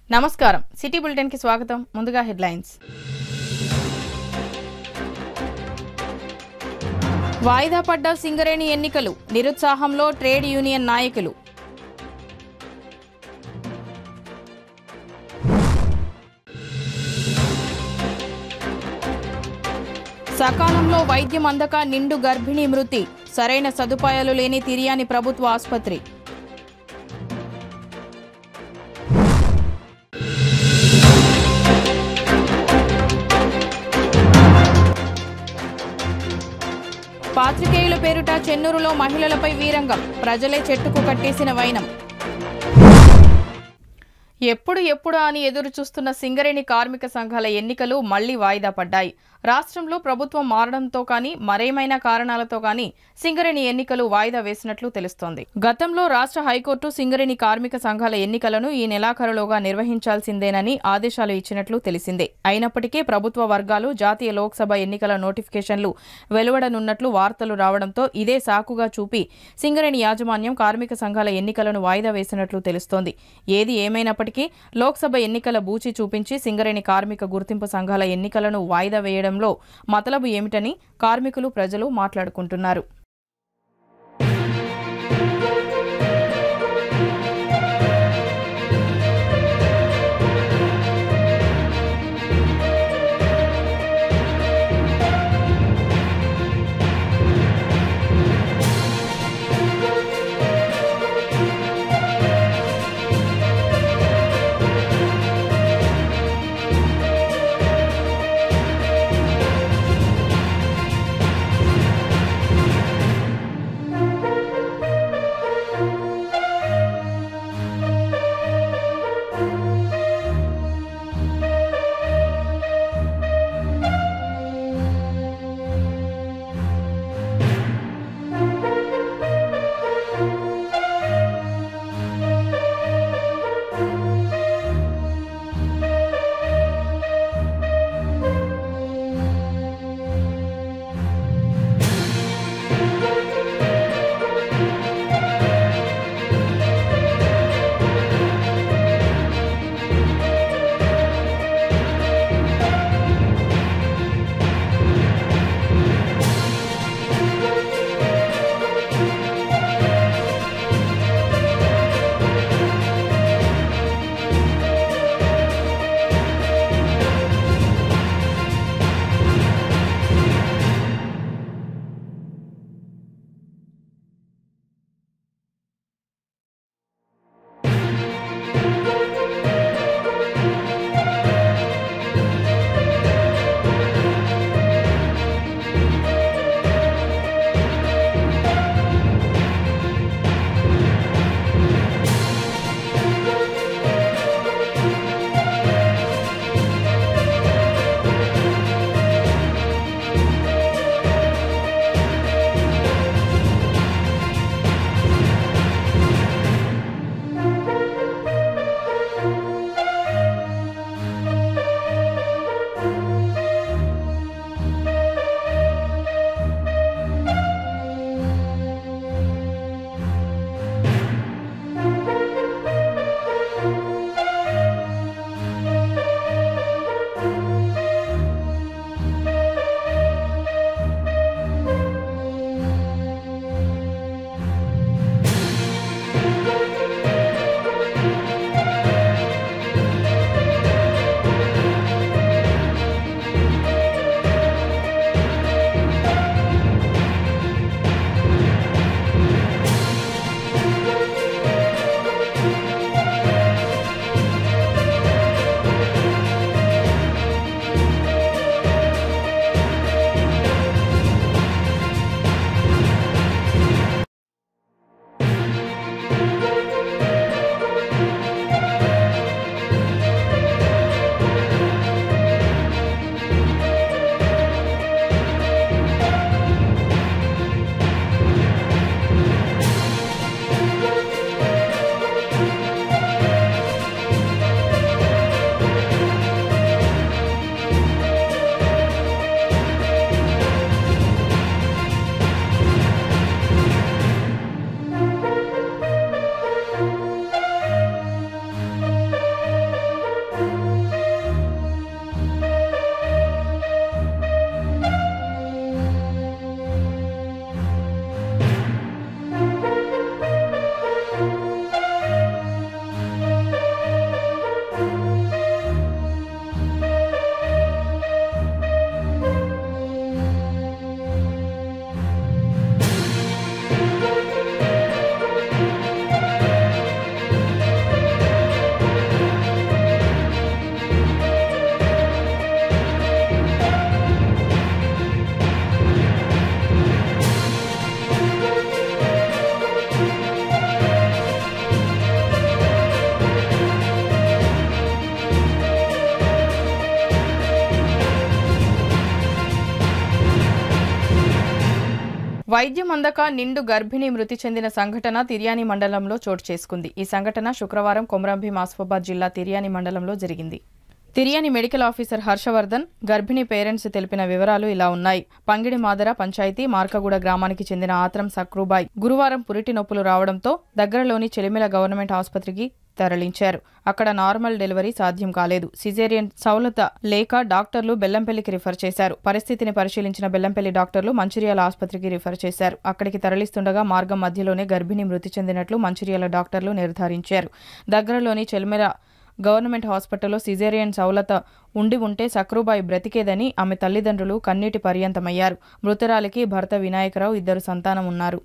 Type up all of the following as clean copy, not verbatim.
నమస్కారం city bulletin కి స్వాగతం ముందుగా హెడ్లైన్స్ వాయిదా పడ్డ సింగరేణి ఎన్నికలు నిరుత్సాహంలో ట్రేడ్ యూనియన్ నాయకులు సకాలంలో వైద్యం అందక నిండు గర్భిణీ మృతి సరైన సదుపాయాలు లేని తిరియాని ప్రభుత్వ ఆసుపత్రి పాత్రికేయుల పేరుట చెన్నూరులో మహిళలపై వీరంగం ప్రజలే చెట్టుకు కట్టేసిన వైనం ఎప్పుడు అని ఎదురు చూస్తున్న సింగరేణి కార్మిక సంఘాల ఎన్నికలు మళ్లీ వాయిదా పడ్డాయి. రాష్ట్రంలో ప్రభుత్వం మారడంతో కానీ మరేమైనా కారణాలతో కానీ సింగరేణి ఎన్నికలు వాయిదా వేసినట్లు తెలుస్తోంది. గతంలో రాష్ట్ర హైకోర్టు సింగరేణి కార్మిక సంఘాల ఎన్నికలను ఈ నెలాఖరులోగా నిర్వహించాల్సిందేనని ఆదేశాలు ఇచ్చినట్లు తెలిసిందే. అయినప్పటికీ ప్రభుత్వ వర్గాలు జాతీయ లోక్సభ ఎన్నికల నోటిఫికేషన్లు వెలువడనున్నట్లు వార్తలు రావడంతో ఇదే సాకుగా చూపి సింగరేణి యాజమాన్యం కార్మిక సంఘాల ఎన్నికలను వాయిదా వేసినట్లు తెలుస్తోంది. ఏది ఏమైనప్పటికీ లోక్సభ ఎన్నికల బూచి చూపించి సింగరేణి కార్మిక గుర్తింపు సంఘాల ఎన్నికలను వాయిదా వేయడంలో మతలబు ఏమిటని కార్మికులు ప్రజలు మాట్లాడుకుంటున్నారు. వైద్యం అందక నిండు గర్భిణి మృతి చెందిన సంఘటన తిర్యాని మండలంలో చోటు చేసుకుంది. ఈ సంఘటన శుక్రవారం కొమరంభీం ఆసిఫాబాద్ జిల్లా తిర్యాని మండలంలో జరిగింది. తిర్యాని మెడికల్ ఆఫీసర్ హర్షవర్ధన్ గర్భిణి పేరెంట్స్ తెలిపిన వివరాలు ఇలా ఉన్నాయి. పంగిడి మాదర పంచాయతీ మార్కగూడ గ్రామానికి చెందిన ఆత్రం సక్రూబాయ్ గురువారం పురిటి నొప్పులు రావడంతో దగ్గరలోని చెలిమెల గవర్నమెంట్ ఆసుపత్రికి తరలించారు. అక్కడ నార్మల్ డెలివరీ సాధ్యం కాలేదు. సిజేరియన్ సౌలత లేక డాక్టర్లు బెల్లంపల్లికి రిఫర్ చేశారు. పరిస్థితిని పరిశీలించిన బెల్లంపల్లి డాక్టర్లు మంచిర్యాల ఆసుపత్రికి రిఫర్ చేశారు. అక్కడికి తరలిస్తుండగా మార్గం మధ్యలోనే గర్భిణి మృతి చెందినట్లు మంచిర్యాల డాక్టర్లు నిర్ధారించారు. దగ్గరలోని చెల్మెర గవర్నమెంట్ హాస్పిటల్లో సిజేరియన్ సౌలత ఉంటే సక్రూబాయి బ్రతికేదని ఆమె తల్లిదండ్రులు కన్నీటి పర్యంతమయ్యారు. మృతురాలికి భర్త వినాయకరావు 2 సంతానం ఉన్నారు.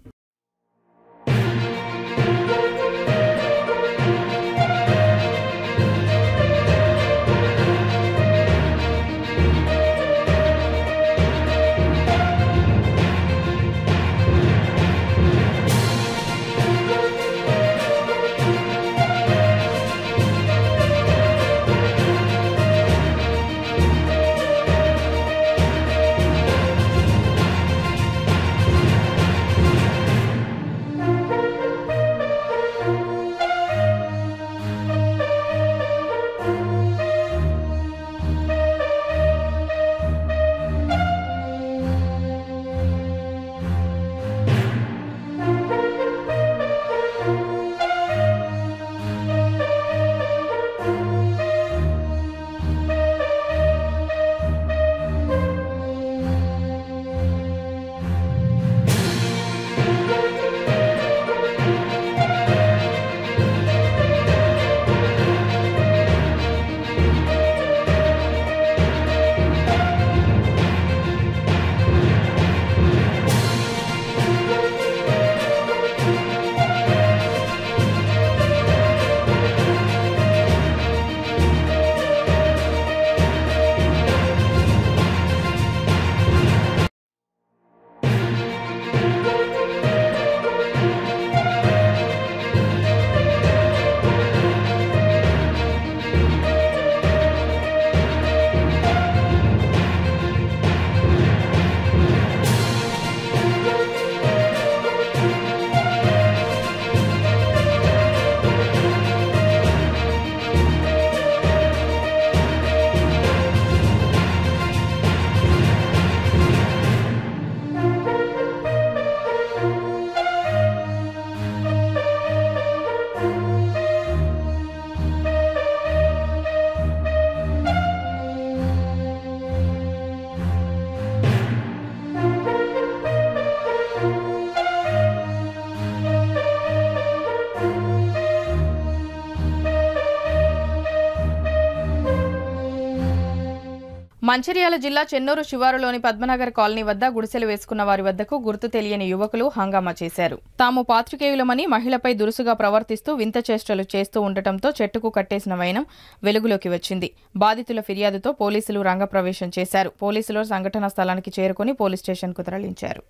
మంచిర్యాల జిల్లా చెన్నూరు శివారులోని పద్మనగర్ కాలనీ వద్ద గుడిసెలు వేసుకున్న వారి వద్దకు గుర్తు తెలియని యువకులు హంగామా చేశారు. తాము పాత్రికేయులమని మహిళపై దురుసుగా ప్రవర్తిస్తూ వింత చేష్టలు చేస్తూ ఉండటంతో చెట్టుకు కట్టేసిన వైనం వెలుగులోకి వచ్చింది. బాధితుల ఫిర్యాదుతో పోలీసులు రంగప్రవేశం చేశారు. పోలీసులు సంఘటనా స్థలానికి చేరుకుని పోలీస్ స్టేషన్కు తరలించారు.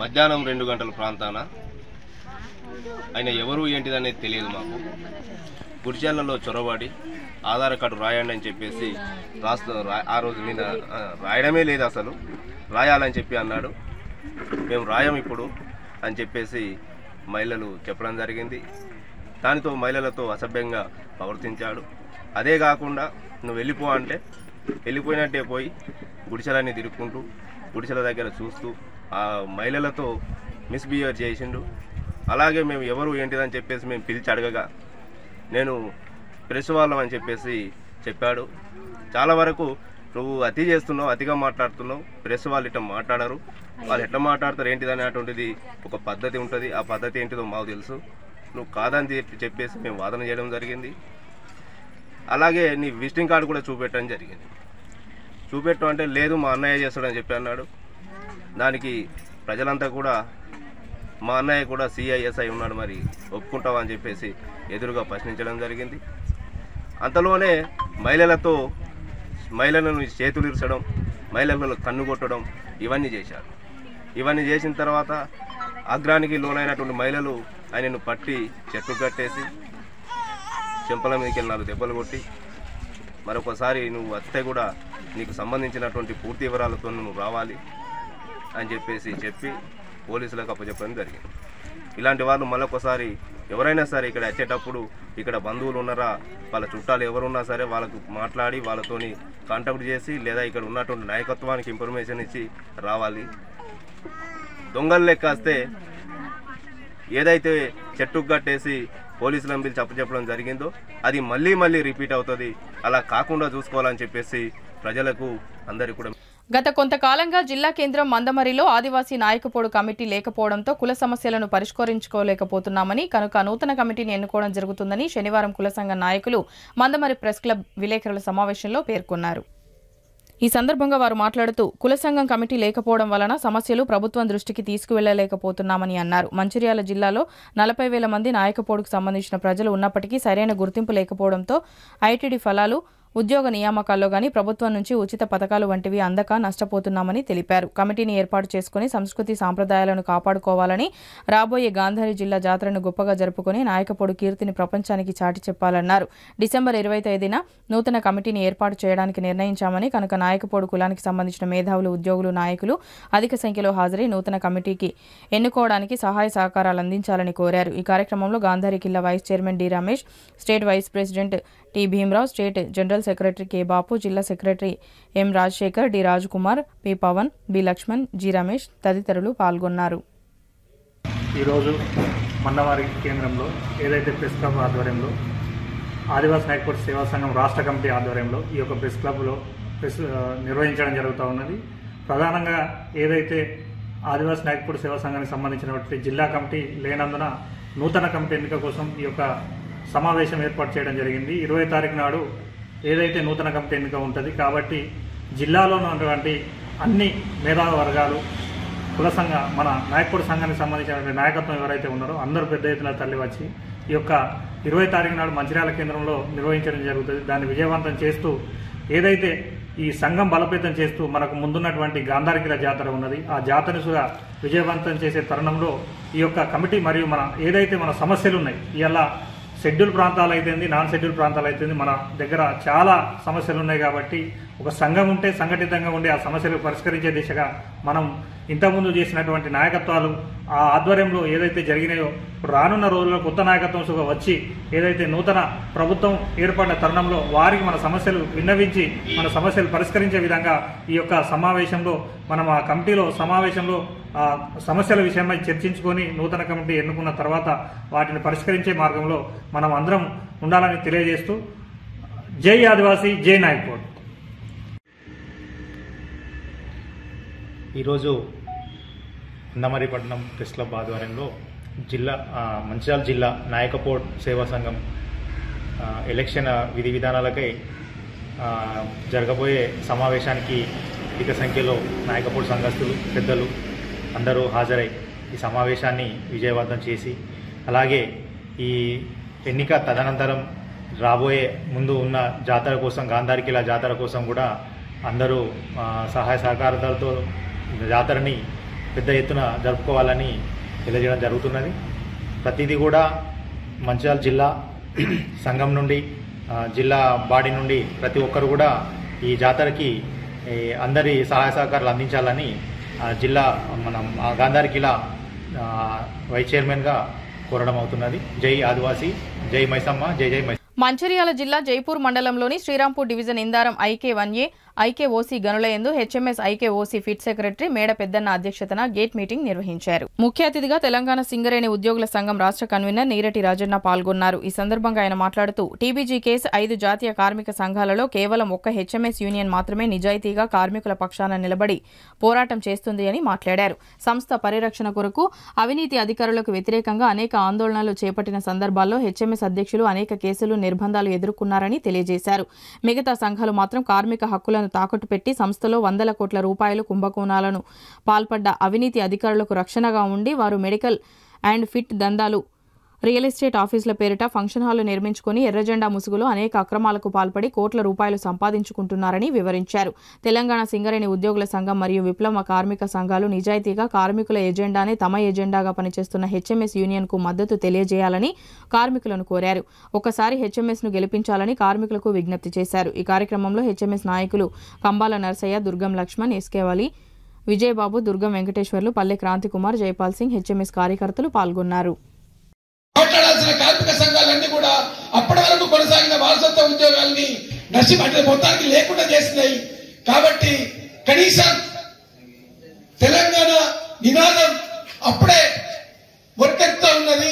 మధ్యాహ్నం 2 గంటల ప్రాంతాన ఆయన ఎవరు ఏంటిదనేది తెలియదు మాకు. గుడిచెర్లలో చొరబడి ఆధార్ కార్డు రాయండి అని చెప్పేసి ఆ రోజు నేను రాయడమే లేదు, అసలు రాయాలని చెప్పి అన్నాడు. మేము రాయం ఇప్పుడు అని చెప్పేసి మహిళలు చెప్పడం జరిగింది. దానితో మహిళలతో అసభ్యంగా ప్రవర్తించాడు. అదే కాకుండా నువ్వు వెళ్ళిపో అంటే వెళ్ళిపోయినట్టే పోయి గుడిచెలన్నీ తిరుక్కుంటూ గుడిచెల దగ్గర చూస్తూ ఆ మహిళలతో మిస్బిహేవ్ చేసిండు. అలాగే మేము ఎవరు ఏంటిదని చెప్పేసి మేము పిలిచి అడగగా నేను ప్రెస్ వాళ్ళం అని చెప్పేసి చెప్పాడు. చాలా వరకు నువ్వు అతి చేస్తున్నావు, అతిగా మాట్లాడుతున్నావు, ప్రెస్ వాళ్ళు ఇట్లా మాట్లాడరు, వాళ్ళు ఎట్లా మాట్లాడతారు ఏంటిది అనేటువంటిది ఒక పద్ధతి ఉంటుంది. ఆ పద్ధతి ఏంటిదో మాకు తెలుసు, నువ్వు కాదని చెప్పేసి మేము వాదన చేయడం జరిగింది. అలాగే నీ విజిటింగ్ కార్డు కూడా చూపెట్టడం జరిగింది. చూపెట్టు అంటే లేదు మా అన్నయ్య చేస్తాడని చెప్పి అన్నాడు. దానికి ప్రజలంతా కూడా మా అన్నయ్య కూడా సిఐఎస్ఐ ఉన్నాడు, మరి ఒప్పుకుంటావా అని చెప్పేసి ఎదురుగా ప్రశ్నించడం జరిగింది. అంతలోనే మహిళలను చేతులు ఇరచడం, మహిళలను కన్ను కొట్టడం ఇవన్నీ చేశారు. ఇవన్నీ చేసిన తర్వాత అగ్రానికి లోనైనటువంటి మహిళలు ఆయనను పట్టి చెట్టు కట్టేసి చెంపల మీదకి 4 దెబ్బలు కొట్టి మరొకసారి నువ్వు వస్తే కూడా నీకు సంబంధించినటువంటి పూర్తి వివరాలతో నువ్వు రావాలి అని చెప్పి పోలీసులకు అప్పచెప్పడం జరిగింది. ఇలాంటి వాళ్ళు మరొకసారి ఎవరైనా సరే ఇక్కడ వచ్చేటప్పుడు ఇక్కడ బంధువులు ఉన్నారా, వాళ్ళ చుట్టాలు ఎవరున్నా సరే వాళ్ళకు మాట్లాడి వాళ్ళతోని కాంటాక్ట్ చేసి లేదా ఇక్కడ ఉన్నటువంటి నాయకత్వానికి ఇన్ఫర్మేషన్ ఇచ్చి రావాలి. దొంగలు లెక్క వస్తే ఏదైతే చెట్టుకు కట్టేసి పోలీసులను పిలిచి అప్పచెప్పడం జరిగిందో అది మళ్ళీ రిపీట్ అవుతుంది. అలా కాకుండా చూసుకోవాలని చెప్పేసి ప్రజలకు అందరికీ కూడా గత కొంతకాలంగా జిల్లా కేంద్రం మందమరిలో ఆదివాసీ నాయకపోడు కమిటీ లేకపోవడంతో కుల సమస్యలను పరిష్కరించుకోలేకపోతున్నామని, కనుక నూతన కమిటీని ఎన్నుకోవడం జరుగుతుందని శనివారం కుల సంఘ నాయకులు మందమరి ప్రెస్ క్లబ్ విలేకరుల సమావేశంలో పేర్కొన్నారు. ఈ సందర్భంగా వారు మాట్లాడుతూ కుల సంఘం కమిటీ లేకపోవడం వలన సమస్యలు ప్రభుత్వం దృష్టికి తీసుకువెళ్లలేకపోతున్నామని అన్నారు. మంచిర్యాల జిల్లాలో 40,000 మంది నాయకపోడుకు సంబంధించిన ప్రజలు ఉన్నప్పటికీ సరైన గుర్తింపు లేకపోవడంతో ఐటీడీ ఫలాలు, ఉద్యోగ నియామకాల్లో గానీ ప్రభుత్వం నుంచి ఉచిత పథకాలు వంటివి అందక నష్టపోతున్నామని తెలిపారు. కమిటీని ఏర్పాటు చేసుకుని సంస్కృతి సాంప్రదాయాలను కాపాడుకోవాలని, రాబోయే గాంధారి జిల్లా జాతరను గొప్పగా జరుపుకుని నాయకపోడు కీర్తిని ప్రపంచానికి చాటి చెప్పాలన్నారు. డిసెంబర్ 20వ తేదీన నూతన కమిటీని ఏర్పాటు చేయడానికి నిర్ణయించామని, కనుక నాయకపోడు కులానికి సంబంధించిన మేధావులు, ఉద్యోగులు, నాయకులు అధిక సంఖ్యలో హాజరై నూతన కమిటీకి ఎన్నుకోవడానికి సహాయ సహకారాలు అందించాలని కోరారు. ఈ కార్యక్రమంలో Gandhari Killa vice chairman D Ramesh, state vice president T Bhimarao, state general secretary K Bapu, జిల్లా secretary M Rajasekhar, D Rajkumar, P Pawan, B Laxman, G Ramesh తదితరులు పాల్గొన్నారు. ఈరోజు మందమరి కేంద్రంలో ఏదైతే ప్రెస్ క్లబ్ ఆధ్వర్యంలో ఆదివాసీ నాయకపోడు సేవా సంఘం రాష్ట్ర కమిటీ ఆధ్వర్యంలో ఈ యొక్క ప్రెస్ క్లబ్లో నిర్వహించడం జరుగుతూ ఉన్నది. ప్రధానంగా ఏదైతే ఆదివాసీ నాయకపోడు సేవా సంఘానికి సంబంధించినటువంటి జిల్లా కమిటీ లేనందున నూతన కమిటీ ఎన్నిక కోసం ఈ యొక్క సమావేశం ఏర్పాటు చేయడం జరిగింది. 20వ తారీఖు నాడు ఏదైతే నూతన కమిటీ ఎన్నిక ఉంటుంది కాబట్టి జిల్లాలో ఉన్నటువంటి అన్ని మేధావి వర్గాలు, కుల సంఘ మన నాయకపోడు సంఘానికి సంబంధించిన నాయకత్వం ఎవరైతే ఉన్నారో అందరూ పెద్ద ఎత్తున తరలి వచ్చి ఈ యొక్క 20వ తారీఖు నాడు మంచిర్యాల కేంద్రంలో నిర్వహించడం జరుగుతుంది. దాన్ని విజయవంతం చేస్తూ ఏదైతే ఈ సంఘం బలోపేతం చేస్తూ మనకు ముందున్నటువంటి గాంధారి కిల్లా జాతర ఉన్నది, ఆ జాతరను కూడా విజయవంతం చేసే తరుణంలో ఈ యొక్క కమిటీ మరియు ఏదైతే మన సమస్యలు ఉన్నాయి, ఇలా షెడ్యూల్ ప్రాంతాలు అయితేంది, నాన్ షెడ్యూల్ ప్రాంతాలు అయితేంది, మన దగ్గర చాలా సమస్యలు ఉన్నాయి. కాబట్టి ఒక సంఘం ఉంటే సంఘటితంగా ఉండి ఆ సమస్యలు పరిష్కరించే దిశగా మనం ఇంతకుముందు చేసినటువంటి నాయకత్వాలు ఆ ఆధ్వర్యంలో ఏదైతే జరిగినాయో ఇప్పుడు రానున్న రోజుల్లో కొత్త నాయకత్వం సుగా వచ్చి ఏదైతే నూతన ప్రభుత్వం ఏర్పడిన తరుణంలో వారికి మన సమస్యలు విన్నవించి మన సమస్యలు పరిష్కరించే విధంగా ఈ యొక్క సమావేశంలో మనం ఆ కమిటీలో సమావేశంలో ఆ సమస్యల విషయమై చర్చించుకొని నూతన కమిటీ ఎన్నుకున్న తర్వాత వాటిని పరిష్కరించే మార్గంలో మనం అందరం ఉండాలని తెలియజేస్తూ జై ఆదివాసీ, జై నాయకపోడు. ఈరోజు మందమరిపట్నం ప్రెస్ క్లబ్ ఆధ్వర్యంలో మంచిర్యాల జిల్లా నాయకపోడ్ సేవా సంఘం ఎలక్షన్ విధి విధానాలకై జరగబోయే సమావేశానికి అధిక సంఖ్యలో నాయకపోడ్ సంఘస్థులు, పెద్దలు అందరూ హాజరై ఈ సమావేశాన్ని విజయవంతం చేసి అలాగే ఈ ఎన్నిక తదనంతరం రాబోయే ముందు ఉన్న జాతర కోసం, గాంధారి కిల్లా జాతర కోసం కూడా అందరూ సహాయ సహకారాలతో జాతరని పెద్ద ఎత్తున జరుపుకోవాలని తెలియజేయడం జరుగుతున్నది. ప్రతిదీ కూడా మంచిర్యాల జిల్లా సంఘం నుండి, జిల్లా బాడీ నుండి ప్రతి ఒక్కరు కూడా ఈ జాతరకి అందరి సహాయ సహకారాలు అందించాలని జిల్లా గాంధారి కిల్లా వైస్ చైర్మన్గా కోరడం అవుతున్నది. జై ఆదివాసీ, జై మైసమ్మ, జై జై మైసమ్మ. మంచిర్యాల జిల్లా జైపూర్ మండలంలోని శ్రీరాంపూర్ డివిజన్ ఇందారం ఐకే1A, ఐకేఓసీ గనులయందు HMS IKOC pit secretary Meda Peddanna అధ్యక్షతన గేట్ మీటింగ్ నిర్వహించారు. ముఖ్య అతిథిగా తెలంగాణ సింగరేణి ఉద్యోగుల సంఘం రాష్ట్ర కన్వీనర్ నీరటి రాజన్న పాల్గొన్నారు. ఈ సందర్భంగా ఆయన మాట్లాడుతూ టీబీజీ కేసు 5 జాతీయ కార్మిక సంఘాలలో కేవలం ఒక్క హెచ్ఎంఎస్ యూనియన్ మాత్రమే నిజాయితీగా కార్మికుల పక్షాన నిలబడి పోరాటం చేస్తుంది అని మాట్లాడారు. సంస్థ పరిరక్షణ కొరకు అవినీతి అధికారులకు వ్యతిరేకంగా అనేక ఆందోళనలు చేపట్టిన సందర్భాల్లో హెచ్ఎంఎస్ అధ్యక్షులు అనేక కేసులు, నిర్బంధాలు ఎదుర్కొన్నారని తెలియజేశారు. మిగతా సంఘాలు మాత్రం కార్మిక హక్కులను తాకట్టు పెట్టి సంస్థలో 100 కోట్ల రూపాయలు కుంభకోణాలను పాల్పడ్డ అవినీతి అధికారులకు రక్షణగా ఉండి వారు మెడికల్ అండ్ ఫిట్ దందాలు రియల్ ఎస్టేట్ ఆఫీసుల పేరిట ఫంక్షన్ హాలు నిర్మించుకుని ఎర్రజెండా ముసుగులో అనేక అక్రమాలకు పాల్పడి కోట్ల రూపాయలు సంపాదించుకుంటున్నారని వివరించారు. తెలంగాణ సింగరేణి ఉద్యోగుల సంఘం మరియు విప్లవ కార్మిక సంఘాలు నిజాయితీగా కార్మికుల ఎజెండానే తమ ఎజెండాగా పనిచేస్తున్న హెచ్ఎంఎస్ యూనియన్కు మద్దతు తెలియజేయాలని కార్మికులను కోరారు. ఒకసారి హెచ్ఎంఎస్ను గెలిపించాలని కార్మికులకు విజ్ఞప్తి చేశారు. ఈ కార్యక్రమంలో హెచ్ఎంఎస్ నాయకులు కంబాల నర్సయ్య, దుర్గం లక్ష్మణ్, ఎస్కేవాలి, విజయబాబు, దుర్గం వెంకటేశ్వర్లు, పల్లె క్రాంతికుమార్, జైపాల్ సింగ్, హెచ్ఎంఎస్ కార్యకర్తలు పాల్గొన్నారు. మాట్లాడాల్సిన కార్మిక సంఘాలన్నీ కూడా అప్పటి వరకు కొనసాగిన వారసత్వ ఉద్యోగాల్ని అంటే మొత్తానికి లేకుండా చేసినాయి. కాబట్టి కనీసం తెలంగాణ నినాదం అప్పుడే మొట్టెత్తుతా ఉన్నది.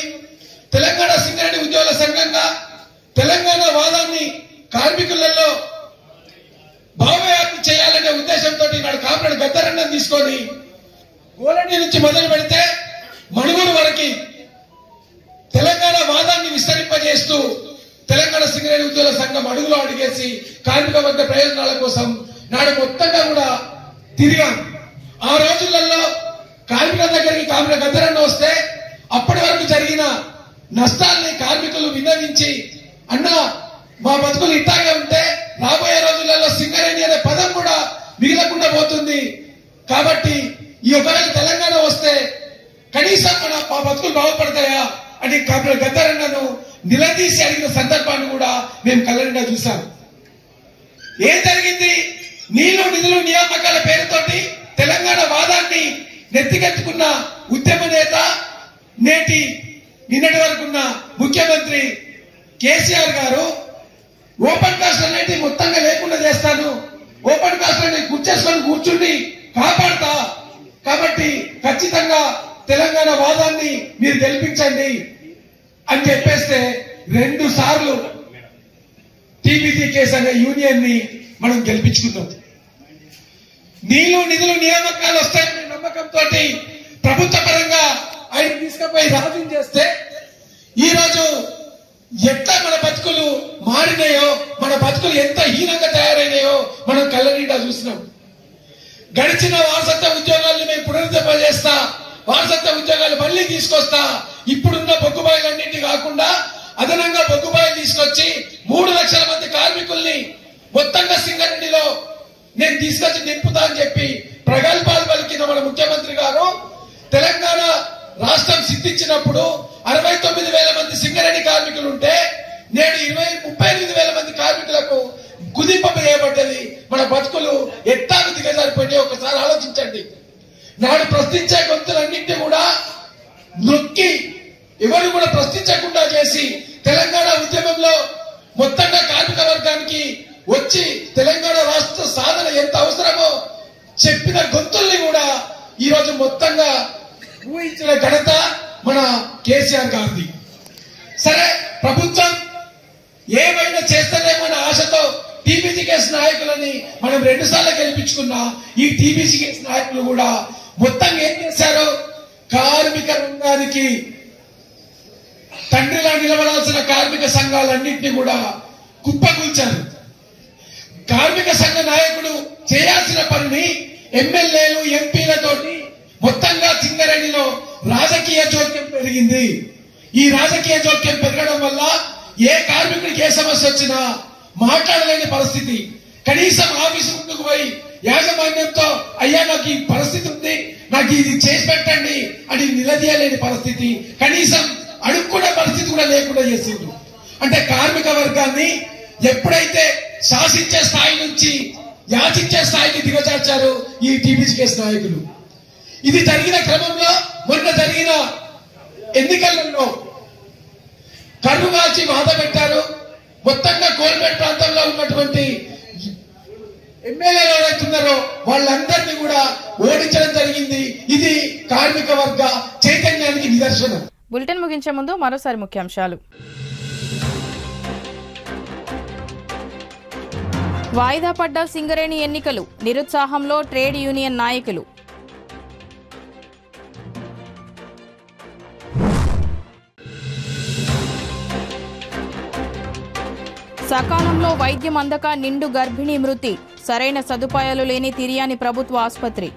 తెలంగాణ సింగరేణి ఉద్యోగుల సంఘంగా తెలంగాణ వాదాన్ని కార్మికులలో భావవ్యాప్తి చేయాలనే ఉద్దేశంతో నాడు కాపులను గద్దరన్నం తీసుకొని గోలండి నుంచి మొదలు పెడితే మణుగూరు వరకు తెలంగాణ వాదాన్ని విస్తరింపజేస్తూ తెలంగాణ సింగరేణి ఉద్యోగుల సంఘం అడుగులో అడిగేసి కార్మిక వర్గ ప్రయోజనాల కోసం నాడు మొత్తంగా కూడా తిరిగాం. ఆ రోజులలో కార్మికుల దగ్గరికి కాపుల గద్దరన్న వస్తే అప్పటి వరకు జరిగిన నష్టాల్ని కార్మికులు విన్నవించి, అన్న మా బతుకులు ఇట్టాగే ఉంటే రాబోయే రోజులలో సింగరేణి అనే పదం కూడా మిగిలకుండా పోతుంది. కాబట్టి ఈ ఒకవేళ తెలంగాణ వస్తే కనీసం మా బతుకులు బాగుపడతాయా అని కాపుల గద్దరన్నను నిలదీసి అడిగిన సందర్భాన్ని కూడా మేము కళ్ళనిండా చూసాం. ఏం జరిగింది? నీళ్లు నిధులు నియామకాల పేరుతోటి తెలంగాణ వాదాన్ని నెత్తికెత్తుకున్న ఉద్యమ నేత, నిన్నటి వరకున్న ముఖ్యమంత్రి కేసీఆర్ గారు ఓపెన్ కాస్ట్ అనేది మొత్తంగా లేకుండా చేస్తాను, ఓపెన్ కాస్ట్ అనేది కూర్చేసుకొని కూర్చుండి కాపాడతా, కాబట్టి ఖచ్చితంగా తెలంగాణ వాదాన్ని మీరు గెలిపించండి అని చెప్పేస్తే 2 సార్లు టీబీజీ అనే యూనియన్ ని మనం గెలిపించుకున్నాం. నీళ్లు నిధులు నియామకాలు వస్తాయనే నమ్మకంతో ప్రభుత్వ పరంగా ఆయన తీసుకుపోయి రాజుని చేస్తే ఈ రోజు ఎట్లా మన బతుకులు మారినాయో, మన బతుకులు ఎంత హీనంగా తయారైనాయో మనం కళ్ళ నిండా చూసినాం. గడిచిన వారసత్వ ఉద్యోగాలను మేము పునరుద్ధరింపజేస్తా, వారసత్వ ఉద్యోగాలు మళ్లీ తీసుకొస్తా, ఇప్పుడున్న బొగ్గుబాయిలన్నింటి కాకుండా అదనంగా బొగ్గుబాయిలు తీసుకొచ్చి 3 లక్షల మంది కార్మికుల్ని మొత్తంగా సింగరేణిలో నేను తీసుకొచ్చి నింపుతా అని చెప్పి ప్రగల్భాలు పలికిన మన ముఖ్యమంత్రి గారు తెలంగాణ రాష్ట్రం సిద్ధించినప్పుడు 69,000 మంది సింగరేణి కార్మికులు ఉంటే నేడు 38,000 మంది కార్మికులకు కుదింపు చేయబడ్డది. మన బతుకులు ఎట్టాకు దిగజారిపోయినాయి ఒకసారి ఆలోచించండి. నాడు ప్రశ్నించే గొంతులన్నింటినీ కూడా నొక్కి ఎవరు కూడా ప్రశ్నించకుండా చేసి తెలంగాణ ఉద్యమంలో మొత్తంగా కార్మిక వర్గానికి వచ్చి తెలంగాణ రాష్ట్ర సాధన ఎంత అవసరమో చెప్పిన గొంతుల్ని కూడా ఈ రోజు మొత్తంగా ఊహించిన ఘనత మన కేసీఆర్ గారిది. సరే, ప్రభుత్వం ఏమైనా చేస్తారేమన్న ఆశతో టీబీజీ కేసు నాయకులని మనం 2 సార్లు గెలిపించుకున్నా ఈ టీబీజీ కేసు నాయకులు కూడా మొత్తంగా ఏం చేశారు? కార్మిక రంగానికి తండ్రిలా నిలబడాల్సిన కార్మిక సంఘాలన్నింటినీ కూడా కుప్పకూల్చారు. కార్మిక సంఘ నాయకుడు చేయాల్సిన పనిని ఎమ్మెల్యేలు, ఎంపీలతోటి మొత్తంగా సింగరేణిలో రాజకీయ జోక్యం పెరిగింది. ఈ రాజకీయ జోక్యం పెరగడం వల్ల ఏ కార్మికుడికి ఏ సమస్య వచ్చినా మాట్లాడలేని పరిస్థితి. కనీసం ఆఫీసు ముందుకు పోయి యాజమాన్యంతో అయ్యా నాకు ఈ పరిస్థితి ఉంది, నాకు ఇది చేసి పెట్టండి అని నిలదీయలేని పరిస్థితి, కనీసం అడుక్కునే పరిస్థితి కూడా లేకుండా చేసింది. అంటే కార్మిక వర్గాన్ని ఎప్పుడైతే శాసించే స్థాయి నుంచి యాచించే స్థాయికి దిగజార్చారు ఈ టీబీజీ కేసు నాయకులు. ఇది జరిగిన క్రమంలో మొన్న జరిగిన ఎన్నికలలో కర్రు కాల్చి బాధ పెట్టారు. మొత్తంగా కోల్పేట్ ప్రాంతంలో ఉన్నటువంటి ఎమ్మెల్యేలు ఎవరైతున్నారో వాళ్ళందరినీ కూడా ఓడించడం జరిగింది. ఇది కార్మిక వర్గ చైతన్యానికి నిదర్శనం. బులెటిన్ ముగించే ముందు మరోసారి ముఖ్యాంశాలు. వాయిదా పడ్డ సింగరేణి ఎన్నికలు, నిరుత్సాహంలో ట్రేడ్ యూనియన్ నాయకులు. సకాలంలో వైద్యం అందక నిండు గర్భిణీ మృతి, సరైన సదుపాయాలు లేని తిర్యాని ప్రభుత్వ ఆసుపత్రి.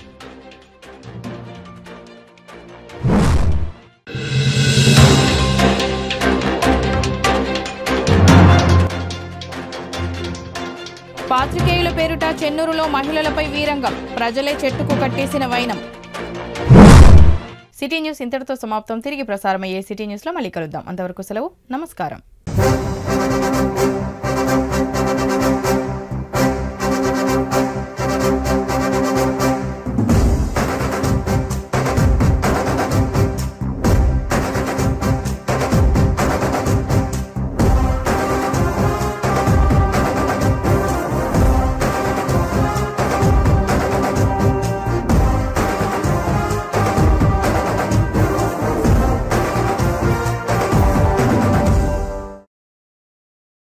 పాత్రికేయుల పేరుట చెన్నూరులో మహిళలపై వీరంగం, ప్రజలే చెట్టుకు కట్టేసిన వైనం. సిటీ న్యూస్ ఇంతటితో సమాప్తం. తిరిగి ప్రసారమయ్యే సిటీ న్యూస్లో మళ్ళీ కలుద్దాం. అంతవరకు సెలవు. నమస్కారం.